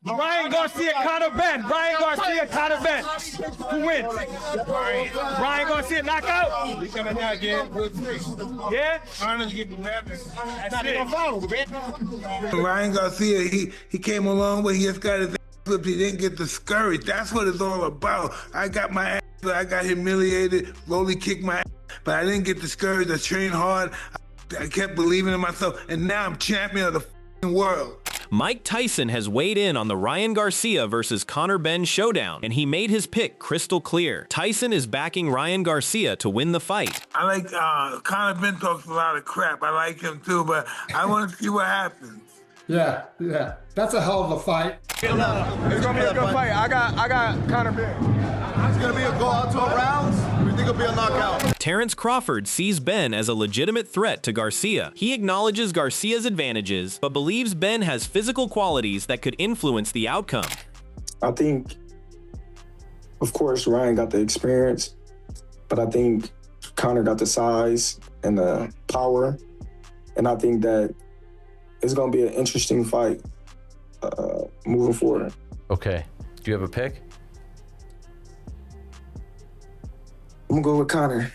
Ryan Garcia, Conor Benn. Ryan Garcia, Conor Benn. Who wins? Ryan Garcia, knockout? He's coming out again. Yeah? Arnold's getting madness. That's it. Ryan Garcia, he came a long way. He just got his ass flipped. He didn't get discouraged. That's what it's all about. I got my ass, I got humiliated, Rolly kicked my ass, but I didn't get discouraged. I trained hard. I kept believing in myself, and now I'm champion of the f***ing world. Mike Tyson has weighed in on the Ryan Garcia versus Conor Benn showdown, and he made his pick crystal clear. Tyson is backing Ryan Garcia to win the fight. I like Conor Benn talks a lot of crap. I like him too, but I want to see what happens. Yeah. That's a hell of a fight. It's gonna be a good fight. I got Conor Benn. It's gonna be a go out to a rounds. We think it'll be a knockout. Terrence Crawford sees Benn as a legitimate threat to Garcia. He acknowledges Garcia's advantages, but believes Benn has physical qualities that could influence the outcome. I think, of course, Ryan got the experience, but I think Conor got the size and the power, and I think that it's going to be an interesting fight moving forward. Okay. Do you have a pick? I'm going to go with Conor.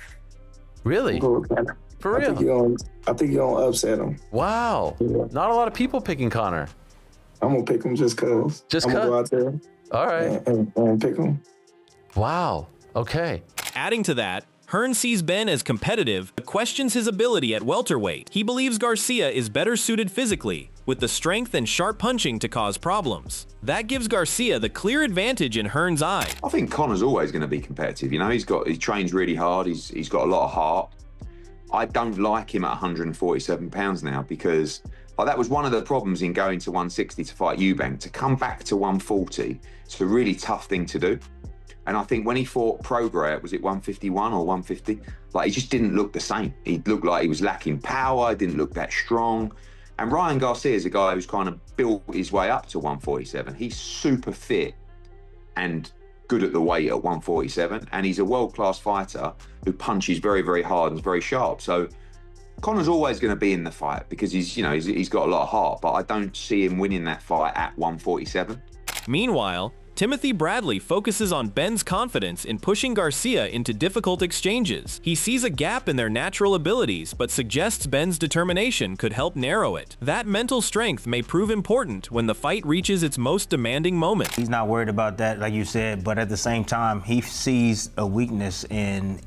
Really? I'm going to go with Conor. For real? I think you're going to upset him. Wow. Yeah. Not a lot of people picking Conor. I'm going to pick him just because. Just I'm going to go out there All right. and pick him. Wow. Okay. Adding to that, Hearn sees Benn as competitive, but questions his ability at welterweight. He believes Garcia is better suited physically, with the strength and sharp punching to cause problems. That gives Garcia the clear advantage in Hearn's eye. I think Conor's always going to be competitive. You know, he trains really hard. He's got a lot of heart. I don't like him at 147 pounds now because that was one of the problems in going to 160 to fight Eubank. To come back to 140, it's a really tough thing to do. And I think when he fought Prograis, was it 151 or 150? Like, he just didn't look the same. He looked like he was lacking power, didn't look that strong. And Ryan Garcia is a guy who's kind of built his way up to 147. He's super fit and good at the weight at 147. And he's a world-class fighter who punches very, very hard and is very sharp. So Conor's always going to be in the fight because he's got a lot of heart, but I don't see him winning that fight at 147. Meanwhile, Timothy Bradley focuses on Benn's confidence in pushing Garcia into difficult exchanges. He sees a gap in their natural abilities, but suggests Benn's determination could help narrow it. That mental strength may prove important when the fight reaches its most demanding moment. He's not worried about that, like you said, but at the same time, he sees a weakness in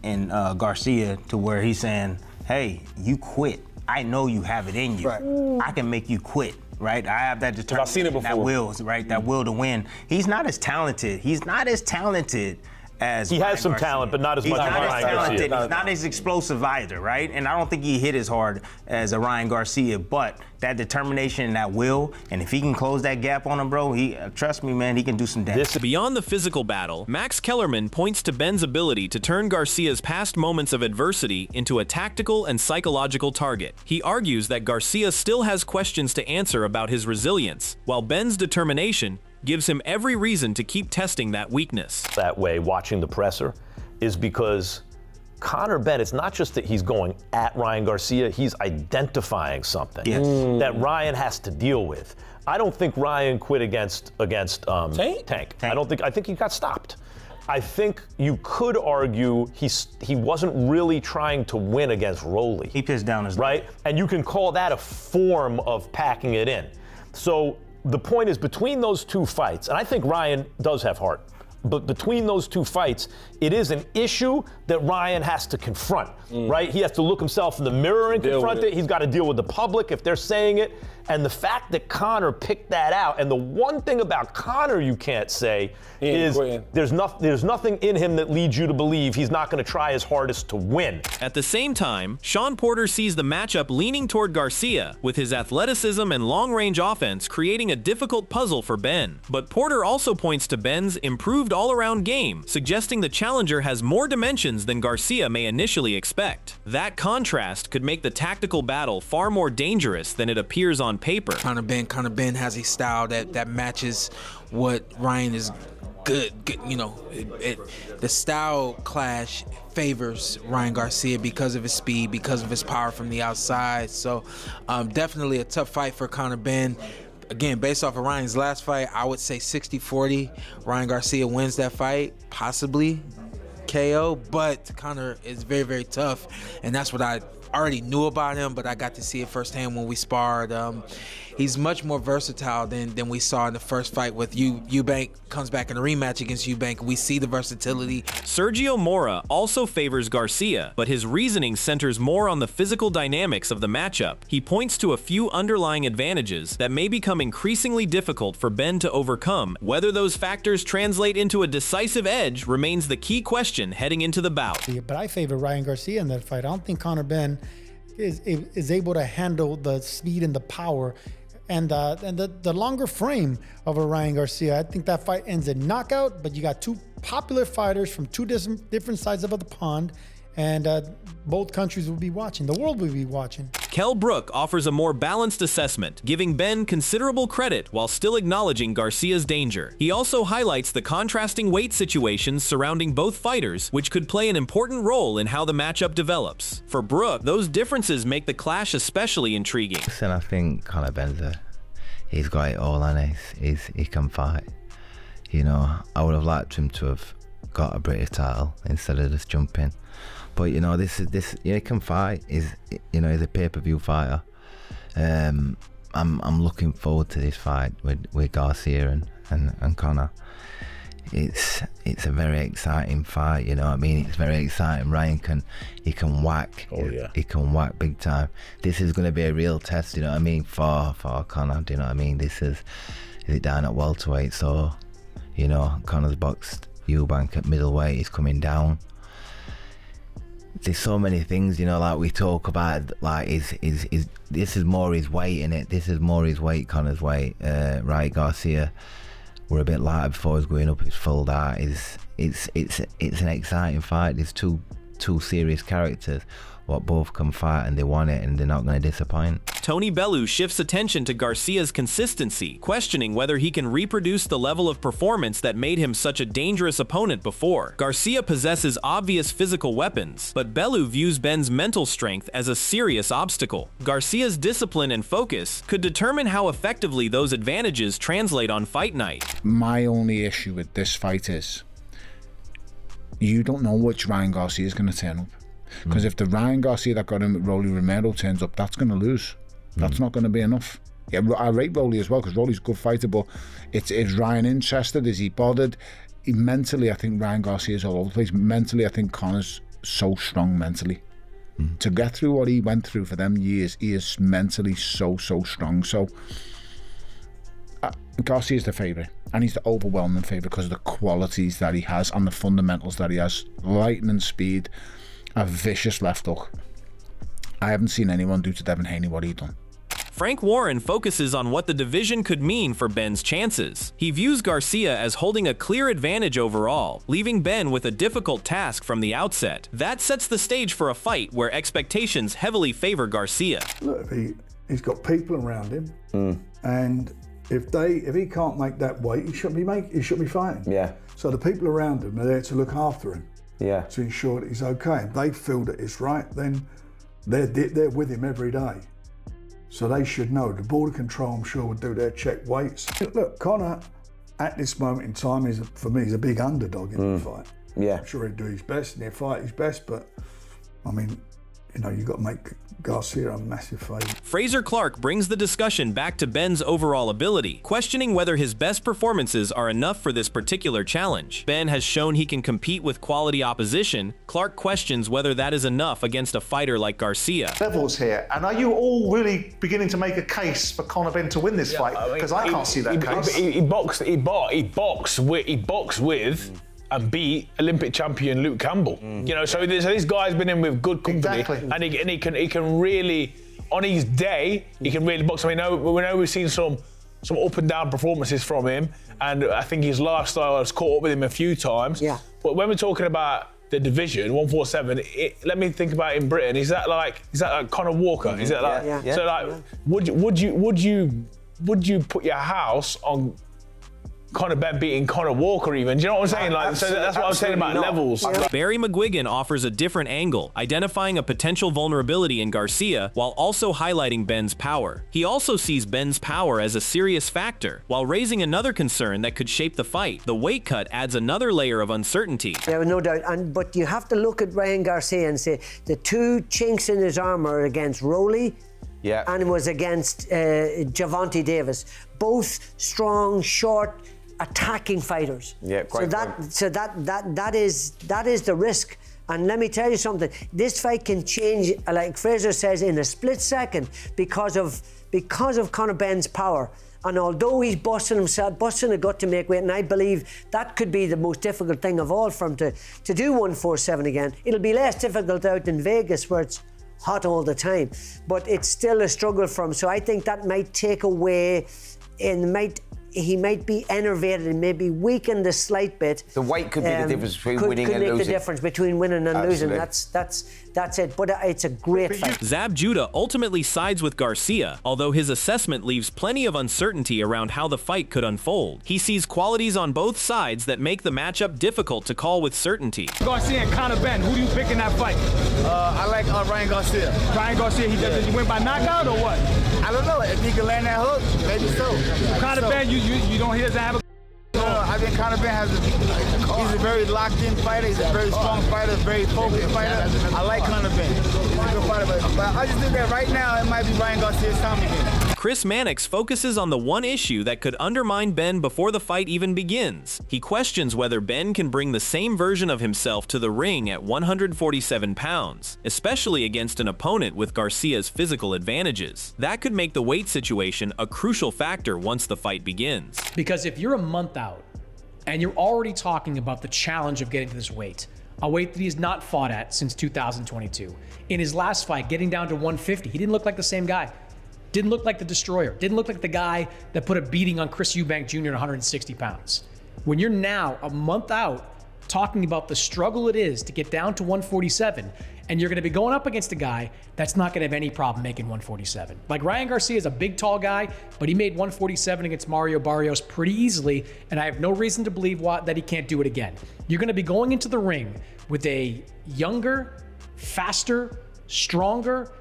Garcia to where he's saying, hey, you quit. I know you have it in you. Right. I can make you quit. Right, I have that determination. I've seen it before. That will, right? That will to win. He's not as talented. He's not as talented as he has some talent, but not as much as Ryan Garcia. He's not as explosive either, right? And I don't think he hit as hard as a Ryan Garcia, but that determination and that will, and if he can close that gap on him, bro, trust me, man, he can do some damage. Beyond the physical battle, Max Kellerman points to Benn's ability to turn Garcia's past moments of adversity into a tactical and psychological target. He argues that Garcia still has questions to answer about his resilience, while Benn's determination gives him every reason to keep testing that weakness. That way, watching the presser, is because Conor Benn, it's not just that he's going at Ryan Garcia, he's identifying something that Ryan has to deal with. I don't think Ryan quit against Tank. I think he got stopped. I think you could argue he wasn't really trying to win against Rolly. He pissed down his right, and you can call that a form of packing it in. So the point is, between those two fights, and I think Ryan does have heart, but between those two fights, it is an issue that Ryan has to confront, right? He has to look himself in the mirror and confront it. He's got to deal with the public if they're saying it. And the fact that Conor picked that out, and the one thing about Conor you can't say is there's nothing in him that leads you to believe he's not going to try his hardest to win. At the same time, Sean Porter sees the matchup leaning toward Garcia, with his athleticism and long-range offense creating a difficult puzzle for Benn. But Porter also points to Benn's improved all-around game, suggesting the challenger has more dimensions than Garcia may initially expect. That contrast could make the tactical battle far more dangerous than it appears on paper. Conor Benn has a style that matches what Ryan is good. You know, the style clash favors Ryan Garcia because of his speed, because of his power from the outside. So definitely a tough fight for Conor Benn. again, based off of Ryan's last fight, I would say 60-40. Ryan Garcia wins that fight, possibly KO, but Conor is very, very tough, and that's what I already knew about him, but I got to see it firsthand when we sparred. He's much more versatile than we saw in the first fight with Eubank. Comes back in a rematch against Eubank. We see the versatility. Sergio Mora also favors Garcia, but his reasoning centers more on the physical dynamics of the matchup. He points to a few underlying advantages that may become increasingly difficult for Benn to overcome. Whether those factors translate into a decisive edge remains the key question heading into the bout. But I favor Ryan Garcia in that fight. I don't think Conor Benn is able to handle the speed and the power and the longer frame of a Ryan Garcia. I think that fight ends in knockout, but you got two popular fighters from two different sides of the pond, and both countries will be watching. The world will be watching. Kell Brook offers a more balanced assessment, giving Benn considerable credit while still acknowledging Garcia's danger. He also highlights the contrasting weight situations surrounding both fighters, which could play an important role in how the matchup develops. For Brook, those differences make the clash especially intriguing. Listen, I think Conor Benn's he's got it all, and he can fight. You know, I would have liked him to have got a British title instead of just jumping. But you know, he can fight. He's a pay-per-view fighter. I'm looking forward to this fight with Garcia and Conor. It's a very exciting fight. You know what I mean? It's very exciting. Ryan can whack. Oh yeah. He can whack big time. This is going to be a real test. You know what I mean? For Conor. Do you know what I mean? Is it down at welterweight? So, you know, Conor's boxed Eubank at middleweight. He's coming down. There's so many things, you know, like we talk about, like this is more his weight, innit? This is more his weight, Conor's weight. Ryan Garcia were a bit lighter before he was going up his full dart. It's an exciting fight. There's two serious characters what both can fight, and they want it, and they're not going to disappoint. Tony Bellow shifts attention to Garcia's consistency, questioning whether he can reproduce the level of performance that made him such a dangerous opponent before. Garcia possesses obvious physical weapons, but Bellow views Benn's mental strength as a serious obstacle. Garcia's discipline and focus could determine how effectively those advantages translate on fight night. My only issue with this fight is you don't know which Ryan Garcia is going to turn up. Because if the Ryan Garcia that got him with Rolly Romero turns up, that's going to lose. That's not going to be enough. Yeah, I rate Rolly as well, because Rolly's a good fighter, but is Ryan interested? Is he bothered? Mentally, I think Ryan Garcia's all over the place. Mentally, I think Conor's so strong mentally. To get through what he went through for them years, he is mentally so strong. So Garcia's the favourite, and he's the overwhelming favourite because of the qualities that he has and the fundamentals that he has. Lightning speed, a vicious left hook. I haven't seen anyone do to Devin Haney what he done. Frank Warren focuses on what the division could mean for Benn's chances. He views Garcia as holding a clear advantage overall, leaving Benn with a difficult task from the outset. That sets the stage for a fight where expectations heavily favor Garcia. Look, he's got people around him, and if he can't make that weight, he shouldn't be fighting. Yeah. So the people around him are there to look after him. Yeah. To ensure that he's okay. If they feel that it's right, then they're with him every day. So they should know. The border control, I'm sure, would do their check weights. Look, Conor, at this moment in time, for me, he's a big underdog in the fight. Yeah. I'm sure he'd do his best and he'll fight his best, but I mean, you know, you've got to make Garcia a massive favour. Fraser Clark brings the discussion back to Benn's overall ability, questioning whether his best performances are enough for this particular challenge. Benn has shown he can compete with quality opposition. Clark questions whether that is enough against a fighter like Garcia. Levels here, and are you all really beginning to make a case for Conor Benn to win this fight? Because I can't see that case. He boxed with and beat Olympic champion Luke Campbell. You know, so this guy's been in with good company, and he can really, on his day, he can really box. I mean, we know we've seen some up and down performances from him, and I think his lifestyle has caught up with him a few times. Yeah. But when we're talking about the division 147, let me think about in Britain. Is that like Conor Walker? Is that like? So like, would you put your house on Conor Benn beating Conor Walker even. Do you know what I'm saying? Like, so that's what I'm saying about levels. Barry McGuigan offers a different angle, identifying a potential vulnerability in Garcia while also highlighting Benn's power. He also sees Benn's power as a serious factor, while raising another concern that could shape the fight. The weight cut adds another layer of uncertainty. Yeah, no doubt. But you have to look at Ryan Garcia and say the two chinks in his armor against Rowley. Yeah. And it was against Gervonta Davis. Both strong, short, attacking fighters. Yeah, quite that is the risk. And let me tell you something. This fight can change, like Fraser says, in a split second because of Conor Benn's power. And although he's busting a gut to make weight, and I believe that could be the most difficult thing of all for him to do 147 again. It'll be less difficult out in Vegas where it's hot all the time, but it's still a struggle for him. So I think that might take away, and he might be enervated and maybe weakened a slight bit. The weight could be the difference between winning and losing. Could make the difference between winning and losing. That's it. But it's a great fight. Zab Judah ultimately sides with Garcia, although his assessment leaves plenty of uncertainty around how the fight could unfold. He sees qualities on both sides that make the matchup difficult to call with certainty. Garcia and Conor Benn, who do you pick in that fight? I like Ryan Garcia. Ryan Garcia, he win by knockout or what? I don't know. If he can land that hook, maybe so. Conor Benn, you don't hear that? No, I think Conor Benn he's a very locked-in fighter. He's a very strong fighter, very focused fighter. I like Conor Benn. He's a good fighter, but I just think that right now it might be Ryan Garcia's time again. Chris Mannix focuses on the one issue that could undermine Benn before the fight even begins. He questions whether Benn can bring the same version of himself to the ring at 147 pounds, especially against an opponent with Garcia's physical advantages. That could make the weight situation a crucial factor once the fight begins. Because if you're a month out and you're already talking about the challenge of getting to this weight, a weight that he's not fought at since 2022. In his last fight, getting down to 150, he didn't look like the same guy. Didn't look like the destroyer. Didn't look like the guy that put a beating on Chris Eubank Jr. at 160 pounds. When you're now a month out talking about the struggle it is to get down to 147, and you're going to be going up against a guy that's not going to have any problem making 147. Like Ryan Garcia is a big, tall guy, but he made 147 against Mario Barrios pretty easily, and I have no reason to believe that he can't do it again. You're going to be going into the ring with a younger, faster, stronger,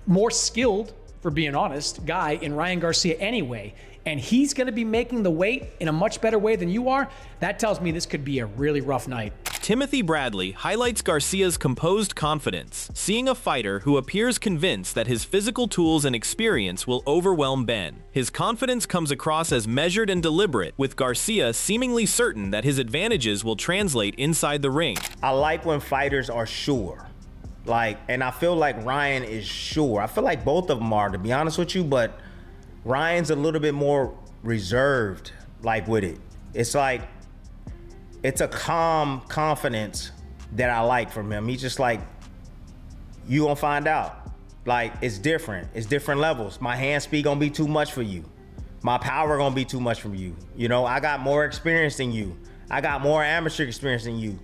more skilled, for being honest, guy in Ryan Garcia anyway, and he's going to be making the weight in a much better way than you are. That tells me this could be a really rough night. Timothy Bradley highlights Garcia's composed confidence, seeing a fighter who appears convinced that his physical tools and experience will overwhelm Benn. His confidence comes across as measured and deliberate, with Garcia seemingly certain that his advantages will translate inside the ring. I like when fighters are sure. And I feel like Ryan is sure. I feel like both of them are, to be honest with you, but Ryan's a little bit more reserved, with it. It's it's a calm confidence that I like from him. He's just you gonna find out. It's different. It's different levels. My hand speed gonna be too much for you. My power gonna be too much for you. You know, I got more experience than you. I got more amateur experience than you.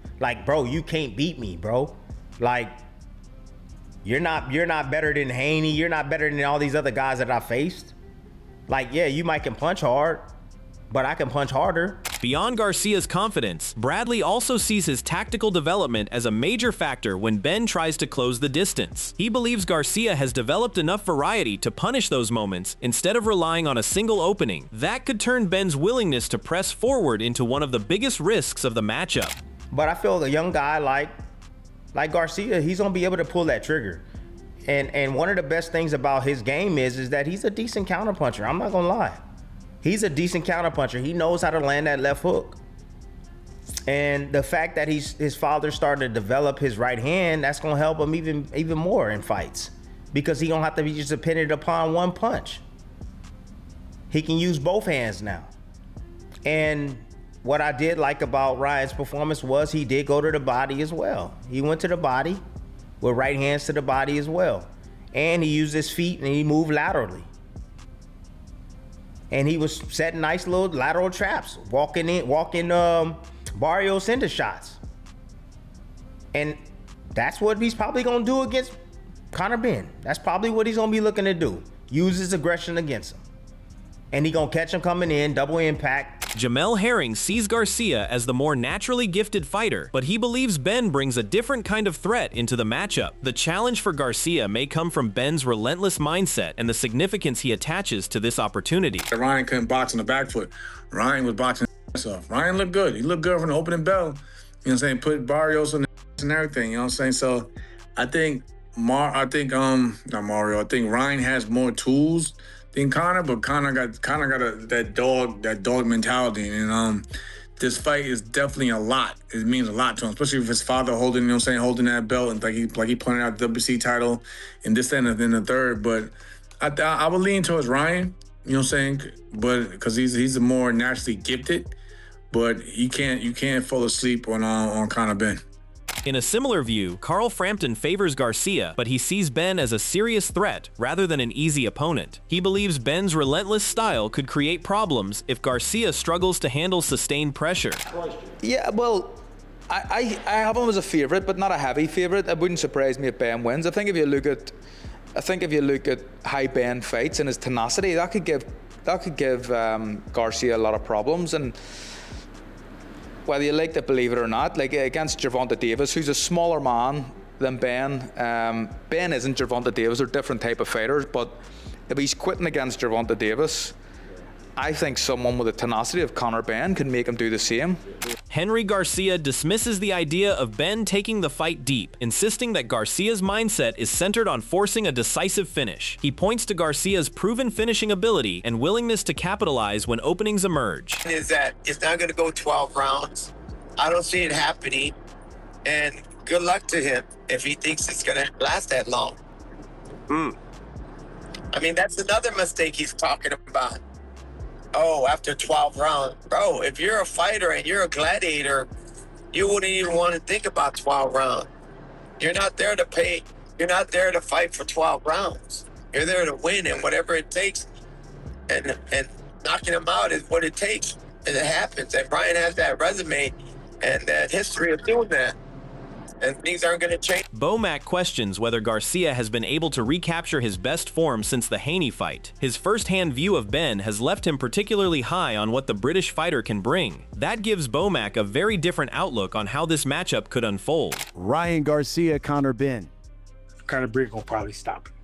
Bro, you can't beat me, bro. You're not better than Haney. You're not better than all these other guys that I faced. Yeah, you might can punch hard, but I can punch harder. Beyond Garcia's confidence, Bradley also sees his tactical development as a major factor when Benn tries to close the distance. He believes Garcia has developed enough variety to punish those moments instead of relying on a single opening. That could turn Benn's willingness to press forward into one of the biggest risks of the matchup. But I feel a young guy like Garcia, he's gonna be able to pull that trigger. And one of the best things about his game is that he's a decent counterpuncher. I'm not gonna lie. He's a decent counterpuncher. He knows how to land that left hook. And the fact that his father started to develop his right hand, that's gonna help him even more in fights, because he don't have to be just dependent upon one punch. He can use both hands now. And what I did like about Ryan's performance was he did go to the body as well. He went to the body with right hands to the body as well. And he used his feet and he moved laterally. And he was setting nice little lateral traps, walking Barrios into shots. And that's what he's probably gonna do against Conor Benn. That's probably what he's gonna be looking to do. Use his aggression against him. And he gonna catch him coming in, double impact, Jamel Herring sees Garcia as the more naturally gifted fighter, but he believes Benn brings a different kind of threat into the matchup. The challenge for Garcia may come from Benn's relentless mindset and the significance he attaches to this opportunity. Ryan couldn't box on the back foot. Ryan was boxing himself. Ryan looked good. He looked good from the opening bell. You know what I'm saying? Put Barrios on the and everything, you know what I'm saying? So I think I think Ryan has more tools than Conor, but Conor got that dog mentality, and this fight is definitely a lot. It means a lot to him, especially with his father holding, you know what I'm saying, holding that belt, and like he pointed out the WC title and this and then the third. But I would lean towards Ryan, you know what I'm saying, but because he's the more naturally gifted, but you can't fall asleep on Conor Benn. In a similar view, Carl Frampton favors Garcia, but he sees Benn as a serious threat rather than an easy opponent. He believes Benn's relentless style could create problems if Garcia struggles to handle sustained pressure. Yeah, well, I have him as a favourite, but not a heavy favourite. It wouldn't surprise me if Benn wins. I think if you look at how Benn fights and his tenacity, that could give Garcia a lot of problems. And whether you like to believe it or not, like against Gervonta Davis, who's a smaller man than Benn. Benn isn't Gervonta Davis, they're different type of fighters, but if he's quitting against Gervonta Davis, I think someone with the tenacity of Conor Benn could make him do the same. Henry Garcia dismisses the idea of Benn taking the fight deep, insisting that Garcia's mindset is centered on forcing a decisive finish. He points to Garcia's proven finishing ability and willingness to capitalize when openings emerge. Is that it's not going to go 12 rounds. I don't see it happening, and good luck to him if he thinks it's going to last that long. I mean, that's another mistake he's talking about. Oh, after 12 rounds. Bro, if you're a fighter and you're a gladiator, you wouldn't even want to think about 12 rounds. You're not there to pay. You're not there to fight for 12 rounds. You're there to win, and whatever it takes. And knocking him out is what it takes. And it happens. And Ryan has that resume and that history of doing that. And things aren't going to change. Bomac questions whether Garcia has been able to recapture his best form since the Haney fight. His first-hand view of Benn has left him particularly high on what the British fighter can bring. That gives Bomac a very different outlook on how this matchup could unfold. Ryan Garcia, Conor Benn. Conor Benn gonna probably stop him.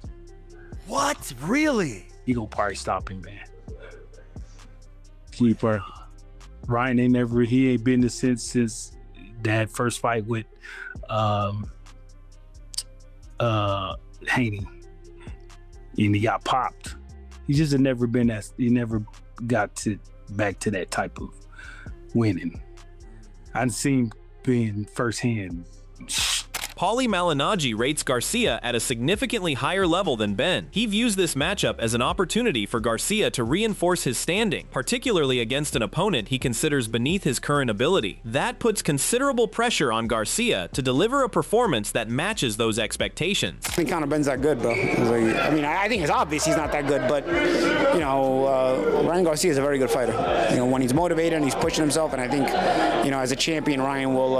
What? Really? He gonna probably stop him, man. Ryan ain't been this since that first fight with Haney, and he got popped. He just had never been he never got back to that type of winning. I've seen being firsthand. Paulie Malignaggi rates Garcia at a significantly higher level than Benn. He views this matchup as an opportunity for Garcia to reinforce his standing, particularly against an opponent he considers beneath his current ability. That puts considerable pressure on Garcia to deliver a performance that matches those expectations. I think Conor Benn's that good, bro. I think it's obvious he's not that good, but Ryan Garcia is a very good fighter. When he's motivated and he's pushing himself, and I think, as a champion, Ryan will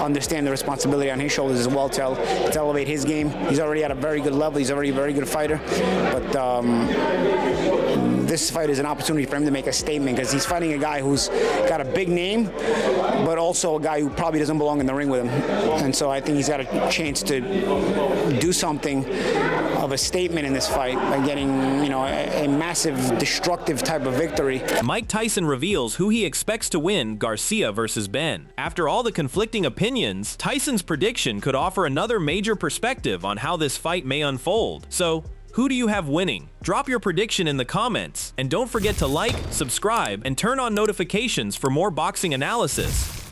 understand the responsibility on his shoulders as well to elevate his game. He's already at a very good level. He's already a very good fighter. But this fight is an opportunity for him to make a statement, because he's fighting a guy who's got a big name, but also a guy who probably doesn't belong in the ring with him. And so I think he's got a chance to do something of a statement in this fight by getting, a massive, destructive type of victory. Mike Tyson reveals who he expects to win Garcia versus Benn. After all the conflicting opinions, Tyson's prediction could offer another major perspective on how this fight may unfold. So, who do you have winning? Drop your prediction in the comments, and don't forget to like, subscribe, and turn on notifications for more boxing analysis.